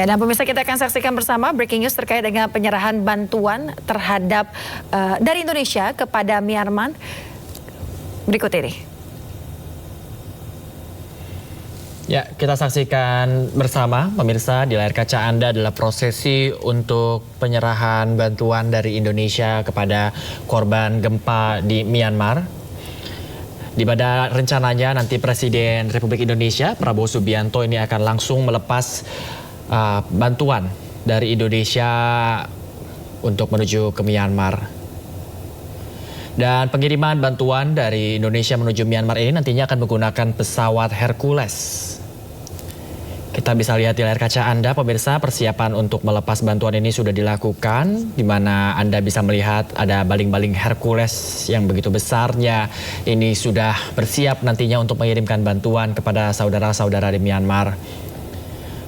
Ya, dan pemirsa kita akan saksikan bersama breaking news terkait dengan penyerahan bantuan terhadap dari Indonesia kepada Myanmar berikut ini. Ya, kita saksikan bersama pemirsa di layar kaca Anda adalah prosesi untuk penyerahan bantuan dari Indonesia kepada korban gempa di Myanmar. Di mana rencananya nanti Presiden Republik Indonesia Prabowo Subianto ini akan langsung melepas bantuan dari Indonesia untuk menuju ke Myanmar. Dan pengiriman bantuan dari Indonesia menuju Myanmar ini nantinya akan menggunakan pesawat Hercules. Kita bisa lihat di layar kaca Anda, pemirsa, persiapan untuk melepas bantuan ini sudah dilakukan, di mana Anda bisa melihat ada baling-baling Hercules yang begitu besarnya. Ini sudah bersiap nantinya untuk mengirimkan bantuan kepada saudara-saudara di Myanmar.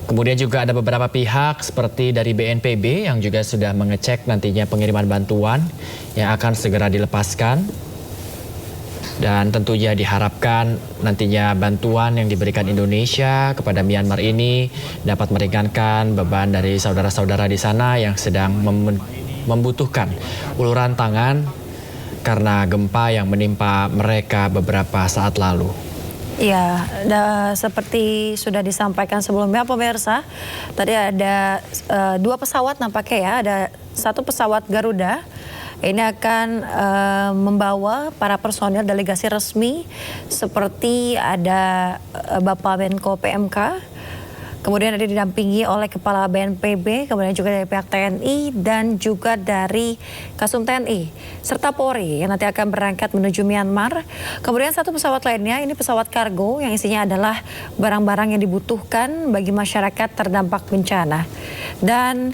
Kemudian juga ada beberapa pihak seperti dari BNPB yang juga sudah mengecek nantinya pengiriman bantuan yang akan segera dilepaskan. Dan tentunya diharapkan nantinya bantuan yang diberikan Indonesia kepada Myanmar ini dapat meringankan beban dari saudara-saudara di sana yang sedang membutuhkan uluran tangan karena gempa yang menimpa mereka beberapa saat lalu. Ya, seperti sudah disampaikan sebelumnya pemirsa, tadi ada dua pesawat nampaknya ya, ada satu pesawat Garuda. Ini akan membawa para personil delegasi resmi seperti ada Bapak Menko PMK, kemudian ada didampingi oleh Kepala BNPB, kemudian juga dari pihak TNI dan juga dari Kasum TNI serta Polri yang nanti akan berangkat menuju Myanmar. Kemudian satu pesawat lainnya, ini pesawat kargo yang isinya adalah barang-barang yang dibutuhkan bagi masyarakat terdampak bencana. Dan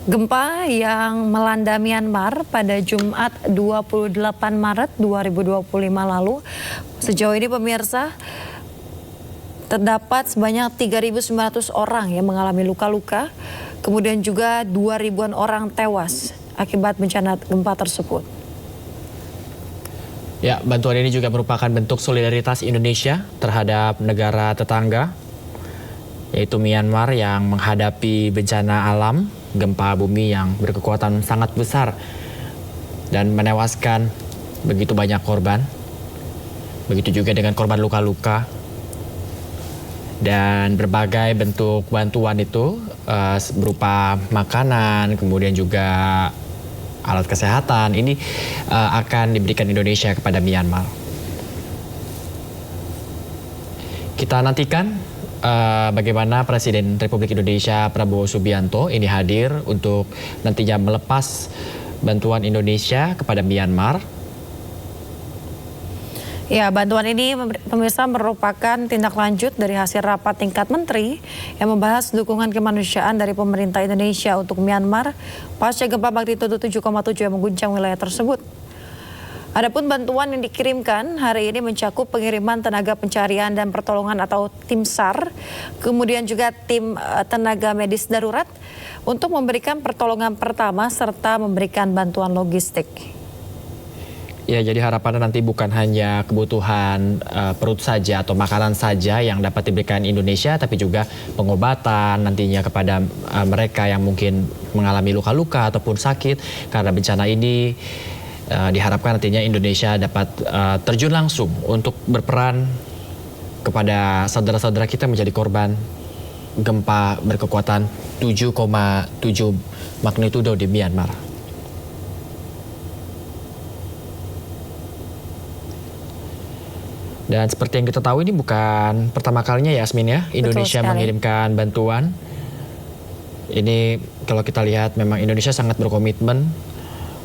gempa yang melanda Myanmar pada Jumat 28 Maret 2025 lalu, sejauh ini pemirsa, terdapat sebanyak 3.900 orang yang mengalami luka-luka, kemudian juga 2.000-an orang tewas akibat bencana gempa tersebut. Ya, bantuan ini juga merupakan bentuk solidaritas Indonesia terhadap negara tetangga, yaitu Myanmar yang menghadapi bencana alam, gempa bumi yang berkekuatan sangat besar dan menewaskan begitu banyak korban. Begitu juga dengan korban luka-luka. Dan berbagai bentuk bantuan itu berupa makanan, kemudian juga alat kesehatan, ini akan diberikan Indonesia kepada Myanmar. Kita nantikan bagaimana Presiden Republik Indonesia Prabowo Subianto ini hadir untuk nantinya melepas bantuan Indonesia kepada Myanmar. Ya, bantuan ini pemirsa merupakan tindak lanjut dari hasil rapat tingkat menteri yang membahas dukungan kemanusiaan dari pemerintah Indonesia untuk Myanmar pasca gempa magnitudo 7,7 yang mengguncang wilayah tersebut. Adapun bantuan yang dikirimkan hari ini mencakup pengiriman tenaga pencarian dan pertolongan atau tim SAR, kemudian juga tim tenaga medis darurat untuk memberikan pertolongan pertama serta memberikan bantuan logistik. Ya, jadi harapannya nanti bukan hanya kebutuhan perut saja atau makanan saja yang dapat diberikan Indonesia, tapi juga pengobatan nantinya kepada mereka yang mungkin mengalami luka-luka ataupun sakit karena bencana ini. Diharapkan nantinya Indonesia dapat terjun langsung untuk berperan kepada saudara-saudara kita menjadi korban gempa berkekuatan 7,7 magnitudo di Myanmar. Dan seperti yang kita tahu ini bukan pertama kalinya ya Yasmin ya, Indonesia mengirimkan bantuan. Ini kalau kita lihat memang Indonesia sangat berkomitmen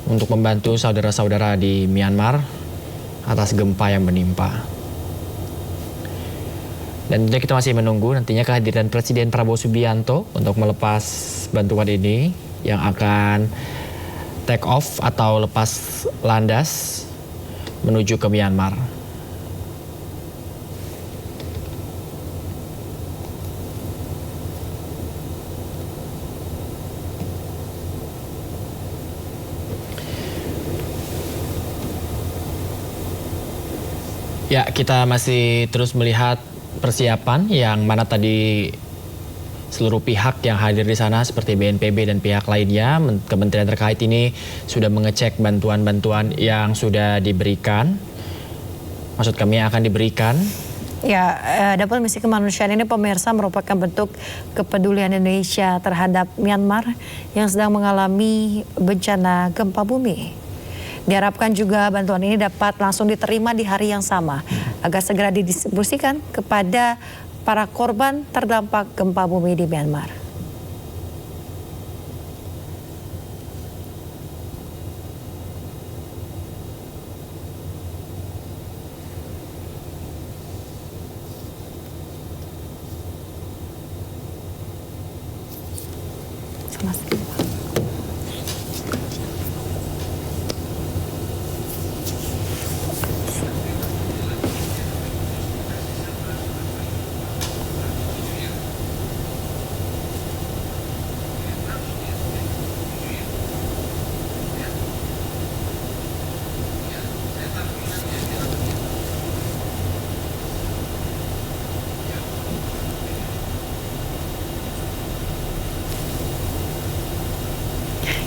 untuk membantu saudara-saudara di Myanmar atas gempa yang menimpa. Dan tentunya kita masih menunggu nantinya kehadiran Presiden Prabowo Subianto untuk melepas bantuan ini yang akan take off atau lepas landas menuju ke Myanmar. Ya, kita masih terus melihat persiapan yang mana tadi seluruh pihak yang hadir di sana seperti BNPB dan pihak lainnya. Kementerian terkait ini sudah mengecek bantuan-bantuan yang sudah diberikan. Maksud kami yang akan diberikan. Ya, Adapun misi kemanusiaan ini pemirsa merupakan bentuk kepedulian Indonesia terhadap Myanmar yang sedang mengalami bencana gempa bumi. Diharapkan juga bantuan ini dapat langsung diterima di hari yang sama agar segera didistribusikan kepada para korban terdampak gempa bumi di Myanmar.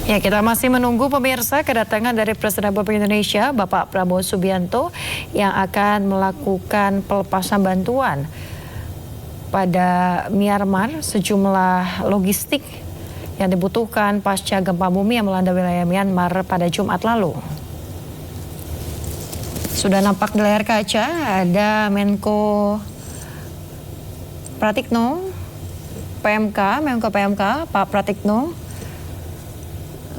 Ya, kita masih menunggu pemirsa kedatangan dari Presiden Republik Indonesia, Bapak Prabowo Subianto, yang akan melakukan pelepasan bantuan pada Myanmar, sejumlah logistik yang dibutuhkan pasca gempa bumi yang melanda wilayah Myanmar pada Jumat lalu. Sudah nampak di layar kaca ada Menko Pratikno, Menko PMK, Pak Pratikno.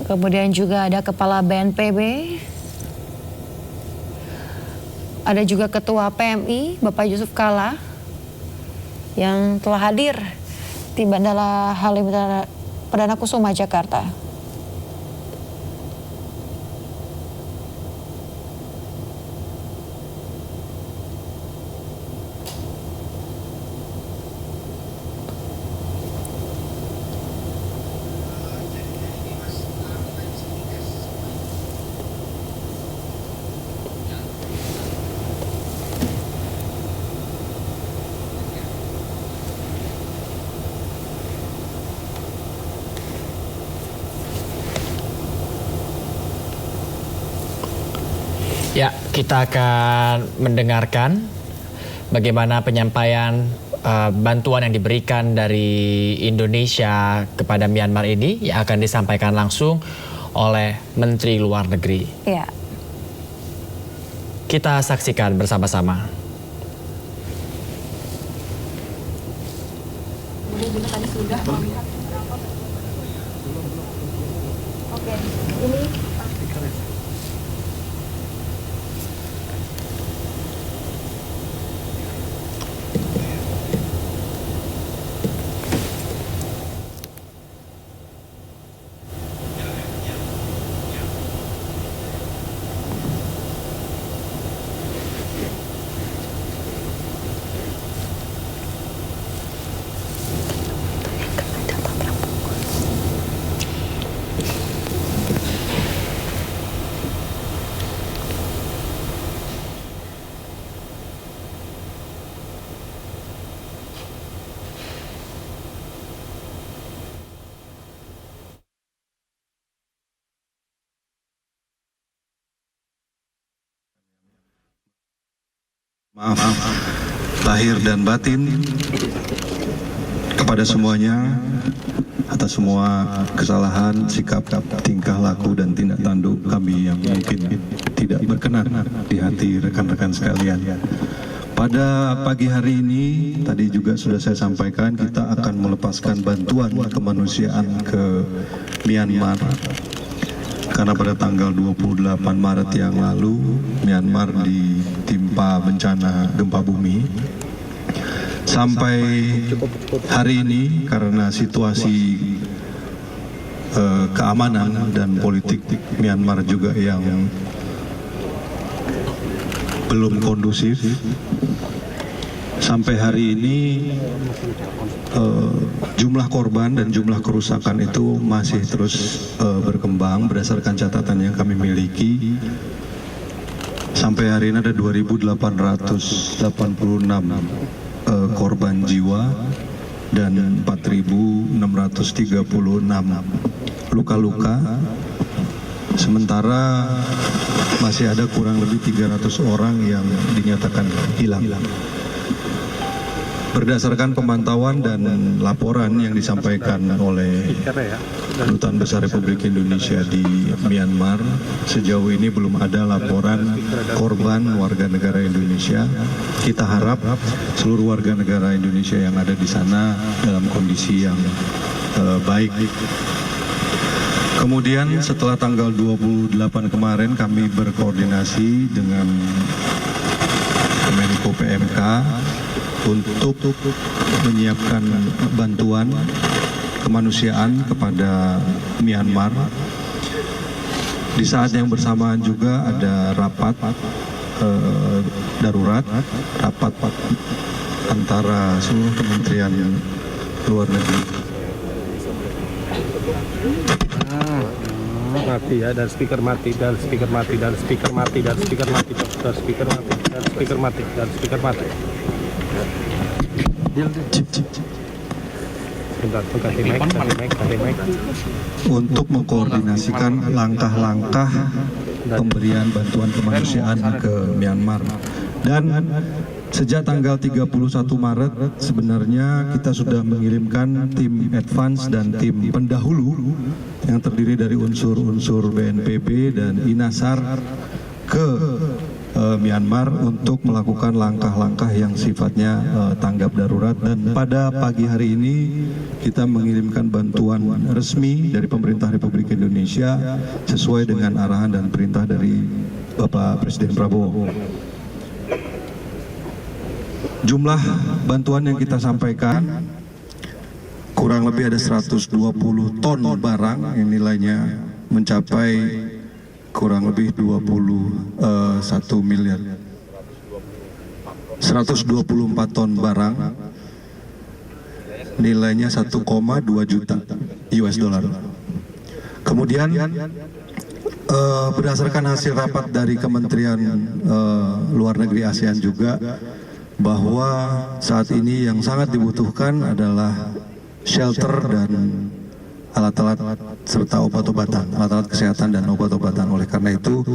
Kemudian juga ada Kepala BNPB, ada juga Ketua PMI, Bapak Yusuf Kalla, yang telah hadir di Bandara Halim Perdana Kusuma, Jakarta. Ya, kita akan mendengarkan bagaimana penyampaian bantuan yang diberikan dari Indonesia kepada Myanmar ini yang akan disampaikan langsung oleh Menteri Luar Negeri. Ya. Kita saksikan bersama-sama. Oke, ini maaf lahir dan batin kepada semuanya atas semua kesalahan, sikap, tingkah laku dan tindak tanduk kami yang mungkin tidak berkenan di hati rekan-rekan sekalian. Pada pagi hari ini tadi juga sudah saya sampaikan kita akan melepaskan bantuan kemanusiaan ke Myanmar. Karena pada tanggal 28 Maret yang lalu, Myanmar ditimpa bencana gempa bumi. Sampai hari ini karena situasi keamanan dan politik Myanmar juga yang belum kondusif, sampai hari ini jumlah korban dan jumlah kerusakan itu masih terus berkembang berdasarkan catatan yang kami miliki. Sampai hari ini ada 2.886 korban jiwa dan 4.636 luka-luka. Sementara masih ada kurang lebih 300 orang yang dinyatakan hilang. Berdasarkan pemantauan dan laporan yang disampaikan oleh Kedutaan Besar Republik Indonesia di Myanmar, sejauh ini belum ada laporan korban warga negara Indonesia. Kita harap seluruh warga negara Indonesia yang ada di sana dalam kondisi yang baik. Kemudian setelah tanggal 28 kemarin kami berkoordinasi dengan Menko PMK untuk menyiapkan bantuan kemanusiaan kepada Myanmar. Di saat yang bersamaan juga ada rapat darurat, rapat antara seluruh kementerian luar negeri. Mati ya, dan speaker mati, dan speaker mati, dan speaker mati, dan speaker mati, dan speaker mati, dan speaker mati, dan speaker mati. Bentar, ganti mic. Untuk mengkoordinasikan langkah-langkah pemberian bantuan kemanusiaan ke Myanmar. Dan sejak tanggal 31 Maret sebenarnya kita sudah mengirimkan tim advance dan tim pendahulu yang terdiri dari unsur-unsur BNPB dan INASAR ke Myanmar untuk melakukan langkah-langkah yang sifatnya tanggap darurat. Dan pada pagi hari ini kita mengirimkan bantuan resmi dari pemerintah Republik Indonesia sesuai dengan arahan dan perintah dari Bapak Presiden Prabowo. Jumlah bantuan yang kita sampaikan kurang lebih ada 120 ton barang yang nilainya mencapai kurang lebih 1 miliar. 124 ton barang nilainya 1,2 juta US dollar. Kemudian berdasarkan hasil rapat dari Kementerian Luar Negeri ASEAN juga, bahwa saat ini yang sangat dibutuhkan adalah shelter dan alat-alat serta obat-obatan, alat-alat kesehatan dan obat-obatan. Oleh karena itu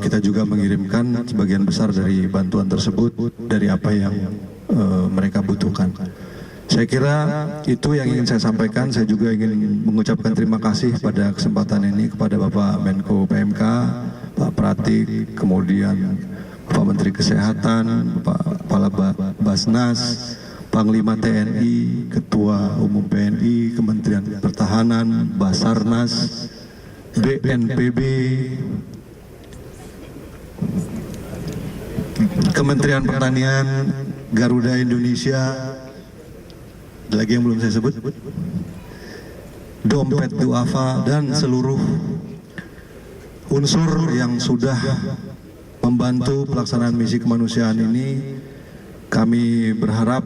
kita juga mengirimkan sebagian besar dari bantuan tersebut dari apa yang mereka butuhkan. Saya kira itu yang ingin saya sampaikan. Saya juga ingin mengucapkan terima kasih pada kesempatan ini kepada Bapak Menko PMK, Pak Pratik, kemudian Bapak Menteri Kesehatan, Bapak Kepala Basnas, Panglima TNI, Ketua Umum PNI, Kementerian Pertahanan, Basarnas, BNPB, Kementerian Pertanian, Garuda Indonesia, ada lagi yang belum saya sebut, Dompet Duafa, dan seluruh unsur yang sudah membantu pelaksanaan misi kemanusiaan ini. Kami berharap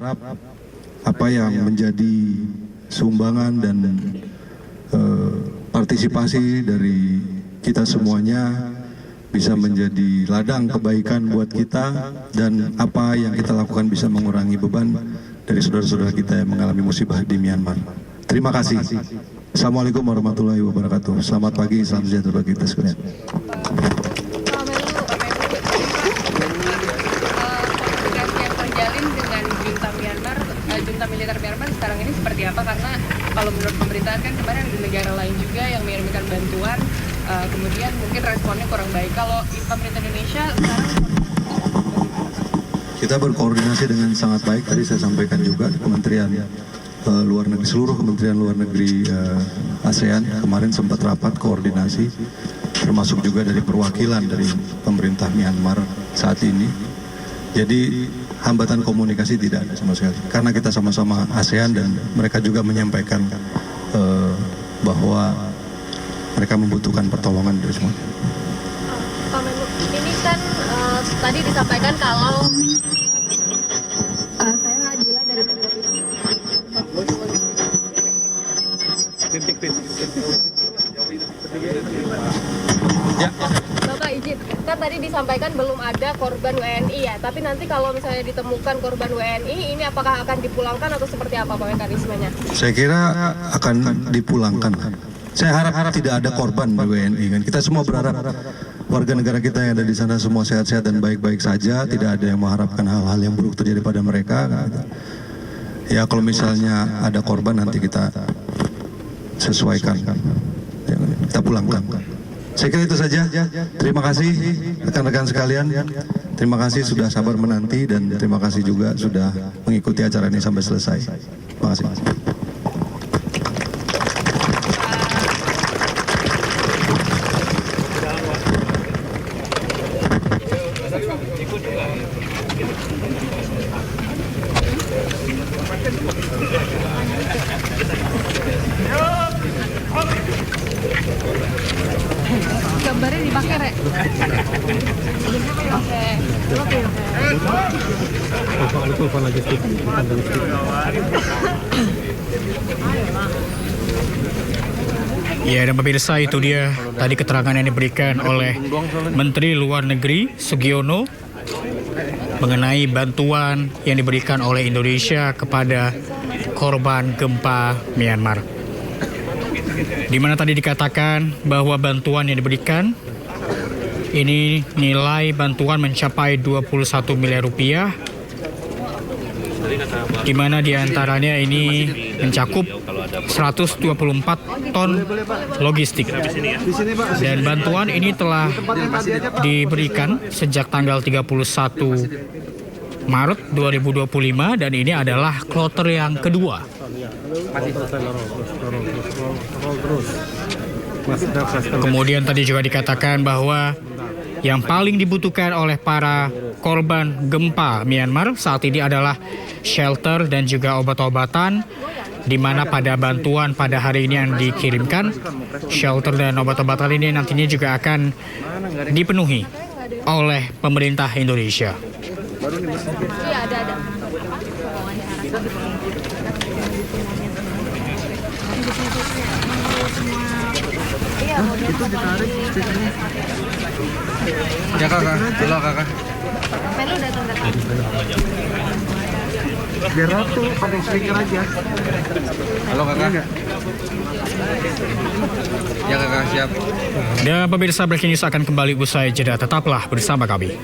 apa yang menjadi sumbangan dan partisipasi dari kita semuanya bisa menjadi ladang kebaikan buat kita, dan apa yang kita lakukan bisa mengurangi beban dari saudara-saudara kita yang mengalami musibah di Myanmar. Terima kasih. Assalamualaikum warahmatullahi wabarakatuh. Selamat pagi, salam sejahtera bagi kita sekalian. Junta militer Myanmar sekarang ini seperti apa? Karena kalau menurut pemberitaan kan kemarin ada negara lain juga yang mengirimkan bantuan, kemudian mungkin responnya kurang baik. Kalau pemerintah Indonesia sekarang kita berkoordinasi dengan sangat baik. Tadi saya sampaikan juga Kementerian Luar Negeri, seluruh Kementerian Luar Negeri ASEAN kemarin sempat rapat koordinasi, termasuk juga dari perwakilan dari pemerintah Myanmar saat ini. Jadi hambatan komunikasi tidak ada sama sekali, karena kita sama-sama ASEAN dan mereka juga menyampaikan bahwa mereka membutuhkan pertolongan dari semua. Pak Menlu, ini kan tadi disampaikan kalau saya Nadila dari Ya. Bapak izin, kan tadi disampaikan disampaikan belum ada korban WNI ya, tapi nanti kalau misalnya ditemukan korban WNI, ini apakah akan dipulangkan atau seperti apa Pak mekanismenya? Saya kira akan dipulangkan. Saya harap tidak ada korban WNI kan. Kita semua berharap warga negara kita yang ada di sana semua sehat-sehat dan baik-baik saja, tidak ada yang mengharapkan hal-hal yang buruk terjadi pada mereka. Ya kalau misalnya ada korban nanti kita sesuaikan, kita pulangkan. Saya kira itu saja. Terima kasih rekan-rekan sekalian. Terima kasih sudah sabar menanti dan terima kasih juga sudah mengikuti acara ini sampai selesai. Terima kasih. Gambarnya dipakai, Rek. Oke. Telepon lagi stick. Ya, dan pemirsa, itu dia tadi keterangan yang diberikan oleh Menteri Luar Negeri Sugiono mengenai bantuan yang diberikan oleh Indonesia kepada korban gempa Myanmar. Di mana tadi dikatakan bahwa bantuan yang diberikan ini nilai bantuan mencapai 21 miliar rupiah, di mana diantaranya ini mencakup 124 ton logistik. Dan bantuan ini telah diberikan sejak tanggal 31 Maret 2025 dan ini adalah kloter yang kedua. Kemudian tadi juga dikatakan bahwa yang paling dibutuhkan oleh para korban gempa Myanmar saat ini adalah shelter dan juga obat-obatan, di mana pada bantuan pada hari ini yang dikirimkan, shelter dan obat-obatan ini nantinya juga akan dipenuhi oleh pemerintah Indonesia. Iya, ada. Itu ditarik stikernya. Ya kakak, halo kakak. Pelu datang. Biar ratu pakai stiker aja. Halo kakak. Ya kakak, siap. Dan pemirsa, Breaking News akan kembali usai jeda. Tetaplah bersama kami.